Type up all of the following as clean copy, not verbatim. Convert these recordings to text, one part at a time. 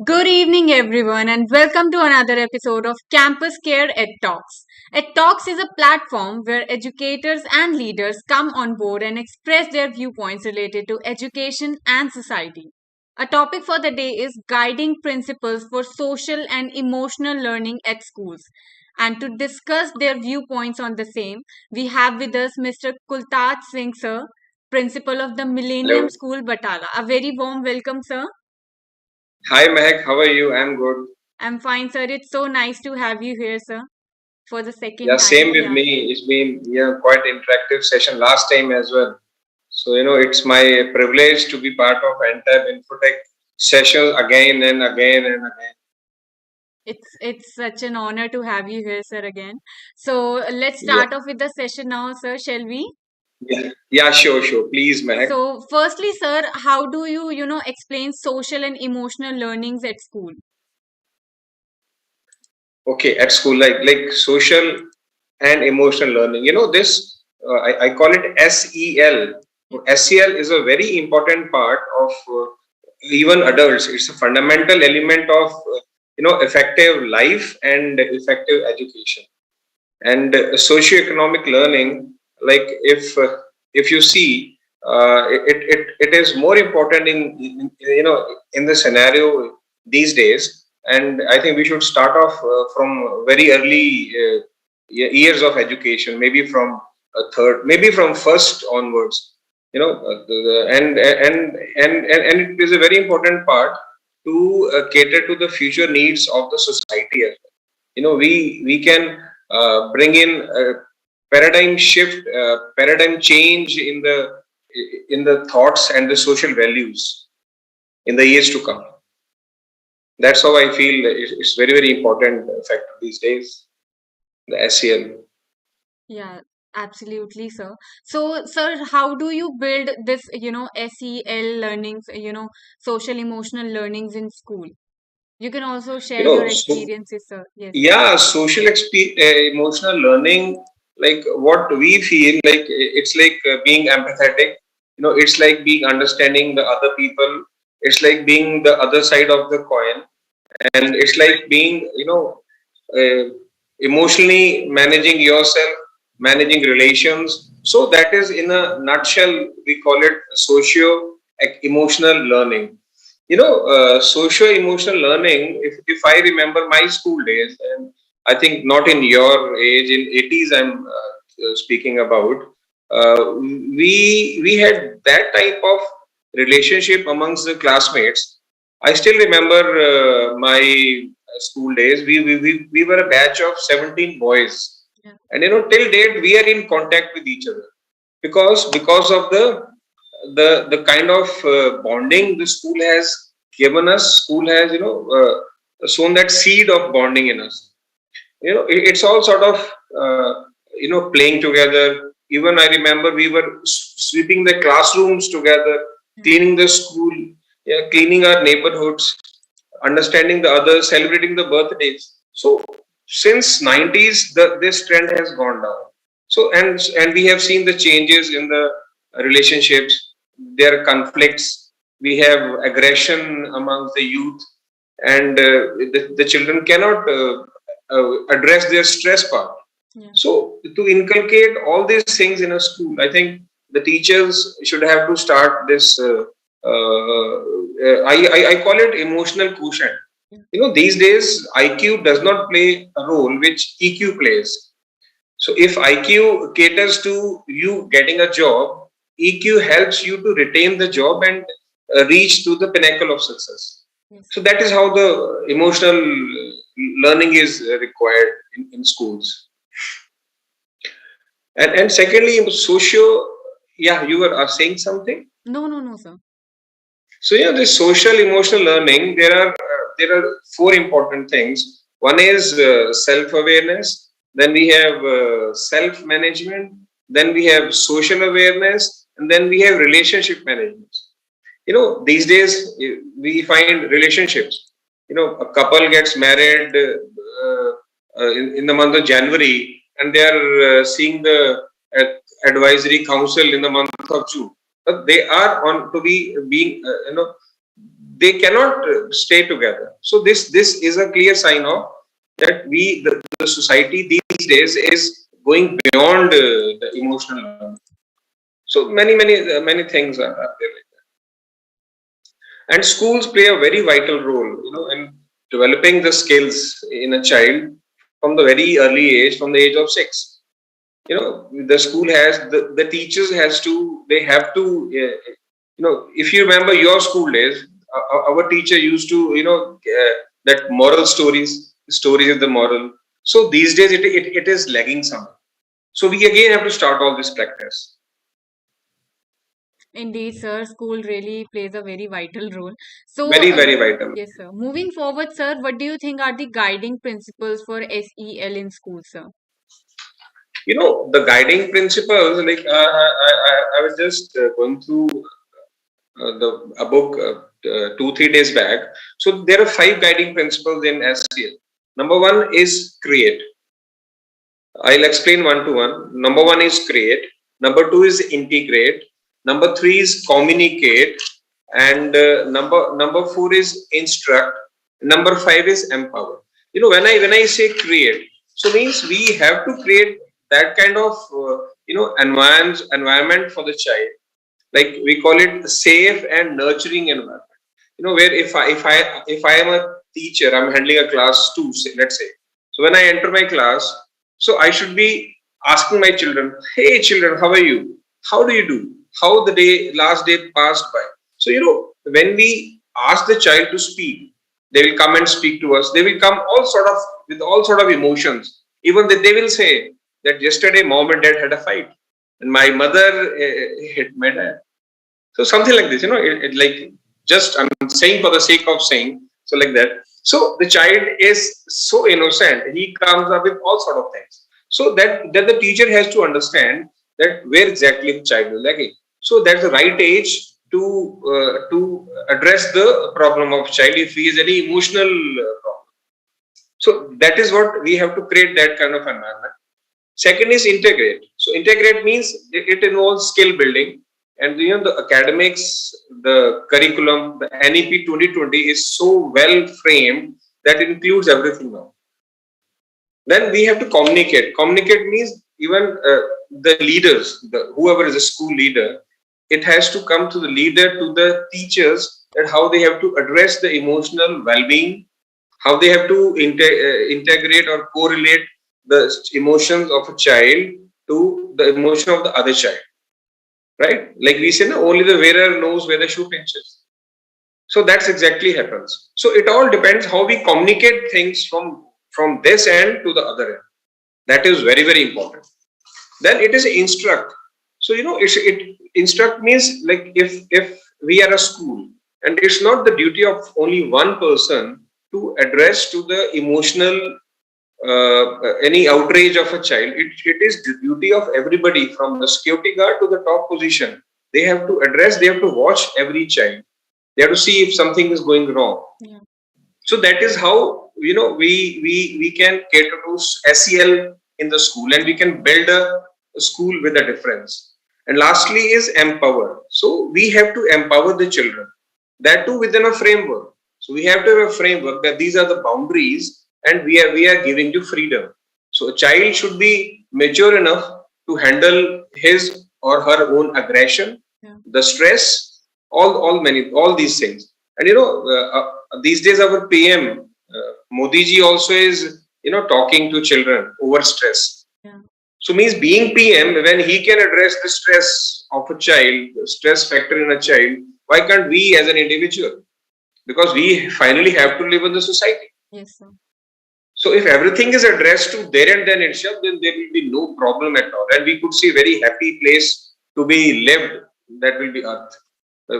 Good evening, everyone, and welcome to another episode of Campus Care Ed Talks. Ed Talks is a platform where educators and leaders come on board and express their viewpoints related to education and society. A topic for the day is guiding principles for social and emotional learning at schools. And to discuss their viewpoints on the same, we have with us Mr. Kultaj Singh, sir, principal of the Millenium Hello. School, Batala. A very warm welcome, sir. Hi, Mehak. How are you? I'm good. I'm fine, sir. It's so nice to have you here, sir, for the second Yeah, time. same with Yeah. me. It's been quite interactive session last time as well. So it's my privilege to be part of entire Infotech sessions again and again and again. It's such an honor to have you here, sir, again. So let's Yeah, start off with the session now, sir, shall we? yeah, sure. Please, Mehak. So firstly, sir, how do you explain social and emotional learnings at school? Okay, at school, like social and emotional learning. This I call it SEL. SEL is a very important part of even adults. It's a fundamental element of effective life and effective education. And socioeconomic learning, like if you see, it is more important in the scenario these days. And I think we should start off from very early years of education, maybe from third, maybe from first onwards. And it is a very important part to cater to the future needs of the society as well. We can bring in a paradigm shift, paradigm change in the thoughts and the social values in the years to come. That's how I feel it's very important factor these days, the SEL. Yeah, absolutely, sir. So, sir, how do you build this SEL learnings, social emotional learnings in school? You can also share your So experiences, sir. Yes. yeah, social emotional learning, like what we feel like, it's like being empathetic. It's like being understanding the other people. It's like being the other side of the coin, and it's like being uh, emotionally managing yourself, managing relations. So that is, in a nutshell, we call it socio emotional learning. Socio emotional learning, if I remember my school days, and I think not in your age, in 80s I'm speaking about, we had that type of relationship amongst the classmates. I still remember my school days. We were a batch of 17 boys, Yeah. and till date we are in contact with each other because of the kind of bonding the school has given us. School has sown that seed of bonding in us. It's all sort of playing together. Even I remember we were sweeping the classrooms together, cleaning the school, yeah, cleaning our neighborhoods, understanding the others, celebrating the birthdays. So since 90s, this trend has gone down. So and we have seen the changes in the relationships. There are conflicts. We have aggression amongst the youth, and the children cannot address their stress part. Yeah. So to inculcate all these things in a school, I think the teachers should have to start this. I call it emotional quotient. These days IQ does not play a role which EQ plays. So if IQ caters to you getting a job, EQ helps you to retain the job and reach to the pinnacle of success. Yes. So that is how the emotional learning is required in schools. And secondly, socio, yeah, you were saying something. No, sir. So this social emotional learning, there are four important things. One is self awareness. Then we have self management. Then we have social awareness, and then we have relationship management. These days we find relationships. A couple gets married in the month of January, and they are seeing the uh, advisory council in the month of June. But they are on to be being they cannot stay together. So this is a clear sign of that the society these days is going beyond the emotional learning. So many things are there like that. And schools play a very vital role, in developing the skills in a child from the very early age, from the age of 6. The school has the teachers has to they have to if you remember your school days, our teacher used to that moral stories of the moral. So these days it is lagging somewhere. So we again have to start all this practice. Indeed, sir, school really plays a very vital role. So, Very vital. yes, sir. Moving forward, sir, what do you think are the guiding principles for SEL in school, sir? The guiding principles, like I was just going through a book 2-3 days back. So there are 5 guiding principles in SEL. Number one is create. I'll explain one to one. Number one is create. Number two is integrate. Number three is communicate. And number four is instruct. Number five is empower. When I say create, so means we have to create that kind of environment for the child. Like we call it safe and nurturing environment. Where if I am a teacher, I'm handling a class 2, let's say. So when I enter my class, so I should be asking my children, hey children, how are you? How do you do? How the last day passed by? So when we ask the child to speak, they will come and speak to us. They will come with all sort of emotions. Even they will say that yesterday mom and dad had a fight, and my mother hit my dad. So something like this, it like, just I'm saying for the sake of saying, so like that. So the child is so innocent, he comes up with all sort of things. So that the teacher has to understand that where exactly the child is lacking. So that's the right age to address the problem of child if he is any emotional problem. So that is what we have to create, that kind of environment. Second is integrate. So integrate means it involves skill building. And the academics, the curriculum, the NEP 2020 is so well framed that it includes everything now. Then we have to communicate. Communicate means even the leaders, whoever is a school leader, it has to come to the leader, to the teachers, that how they have to address the emotional well-being, how they have to integrate or correlate the emotions of a child to the emotion of the other child. Right? Like we say, no, only the wearer knows where the shoe pinches. So that's exactly happens. So it all depends how we communicate things from this end to the other end. That is very important. Then it is instruct. So it instruct means like if we are a school, and it's not the duty of only one person to address to the emotional any outrage of a child. It is the duty of everybody, from the security guard to the top position. They have to address, they have to watch every child. They have to see if something is going wrong. Yeah. So that is how we can cater to SEL in the school, and we can build a school with a difference. And lastly is empower. So we have to empower the children, that too within a framework. So we have to have a framework that these are the boundaries, and we are giving you freedom. So a child should be mature enough to handle his or her own aggression, the stress, all these things. And these days our PM Modi ji also is talking to children over stress. Yeah. So means being PM, when he can address the stress of a child, the stress factor in a child, why can't we as an individual? Because we finally have to live in the society. Yes, sir. So if everything is addressed to there and then itself, then there will be no problem at all. And we could see a very happy place to be lived, that will be Earth,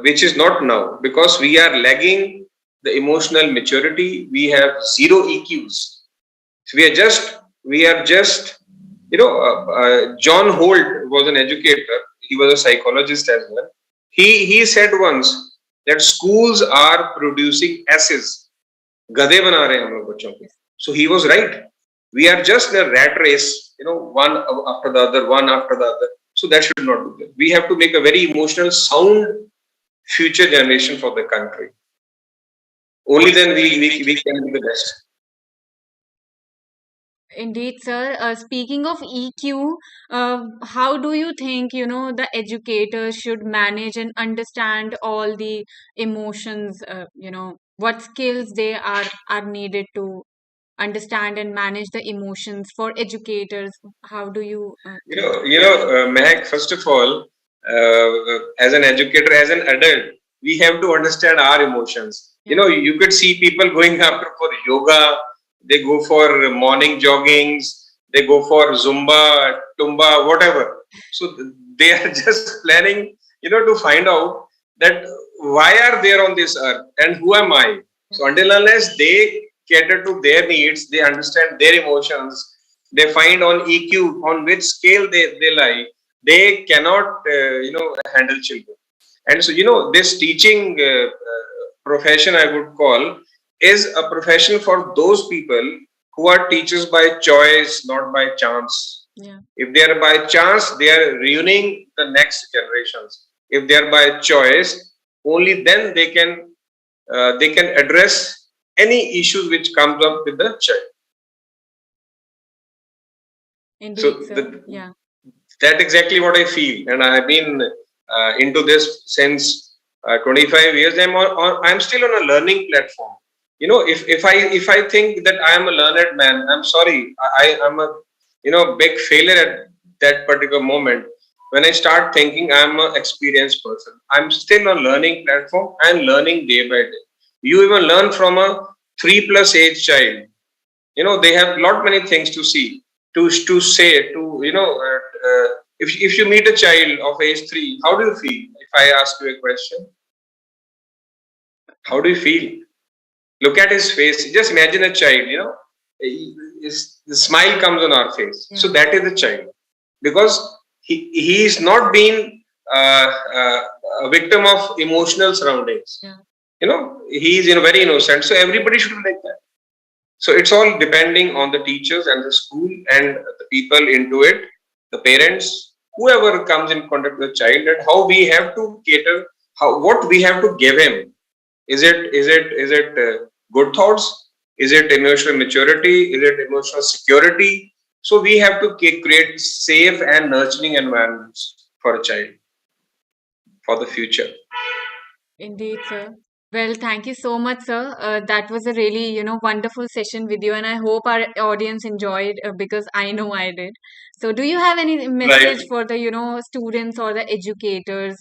which is not now, because we are lagging the emotional maturity. We have zero EQs. So we are just John Holt was an educator. He was a psychologist as well. He said once that schools are producing S's. Gade bana rahe hum log bachon ko. So he was right. We are just in a rat race, one after the other, one after the other. So that should not be there. We have to make a very emotional, sound future generation for the country. Only then we can be the best. Indeed, sir. Speaking of EQ, how do you think, the educators should manage and understand all the emotions, what skills they are needed to understand and manage the emotions for educators? How do you think? Mehak, first of all, as an educator, as an adult, we have to understand our emotions. Yeah. You could see people going after for yoga, they go for morning joggings, they go for Zumba, Tumba, whatever. So they are just planning, to find out that why are they on this earth and who am I? So until unless they cater to their needs, they understand their emotions, they find on EQ on which scale they lie, they cannot handle children. And so this teaching profession, I would call, is a profession for those people who are teachers by choice, not by chance. Yeah. If they are by chance, they are ruining the next generations. If they are by choice, only then they can address any issues which comes up with the child. Indeed, So sir. Yeah. that's exactly what I feel, and I've been into this since 25 years. I'm still on a learning platform. If I think that I am a learned man, I'm sorry, I'm a big failure at that particular moment. When I start thinking I'm an experienced person, I'm still on learning platform. I'm learning day by day. You even learn from a 3+ age child. They have lot many things to see, to say, to if you meet a child of age 3, how do you feel? If I ask you a question, how do you feel? Look at his face, just imagine a child, the smile comes on our face. So that is the child, because he is not being uh, uh, a victim of emotional surroundings. He is very innocent, so everybody should be like that. So it's all depending on the teachers and the school and the people into it, the parents, whoever comes in contact with the child, and how we have to cater, how what we have to give him. Is it good thoughts? Is it emotional maturity? Is it emotional security? So we have to create safe and nurturing environments for a child for the future. Indeed, sir. Well, thank you so much, sir. That was a really, wonderful session with you, and I hope our audience enjoyed because I know I did. So, do you have any Right. message for the, students or the educators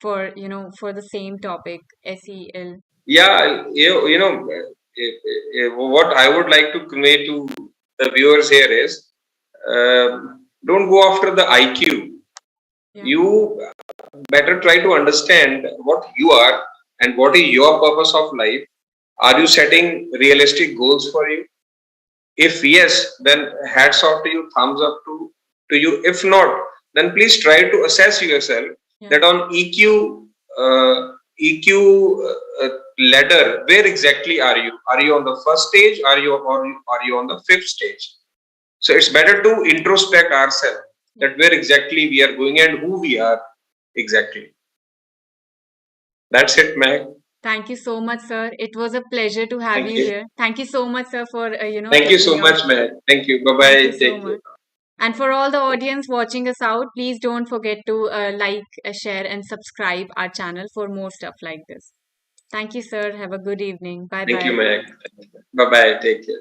for, for the same topic, SEL? Yeah, what I would like to convey to the viewers here is, don't go after the IQ. Yeah. You better try to understand what you are and what is your purpose of life. Are you setting realistic goals for you? If yes, then hats off to you, thumbs up to you. If not, then please try to assess yourself that on EQ ladder, where exactly are you? Are you on the first stage? Are you on the fifth stage? So it's better to introspect ourselves that where exactly we are going and who we are exactly. That's it, Meg. Thank you so much, sir. It was a pleasure to have Thank you you. here. Thank you so much, sir, for Thank you taking so your. much, Meg. Thank you. Bye Thank you bye. so Take care. much. And for all the audience watching us out, please don't forget to like, share, and subscribe our channel for more stuff like this. Thank you, sir. Have a good evening. Bye Thank you, bye. Meg. Bye bye. Take care.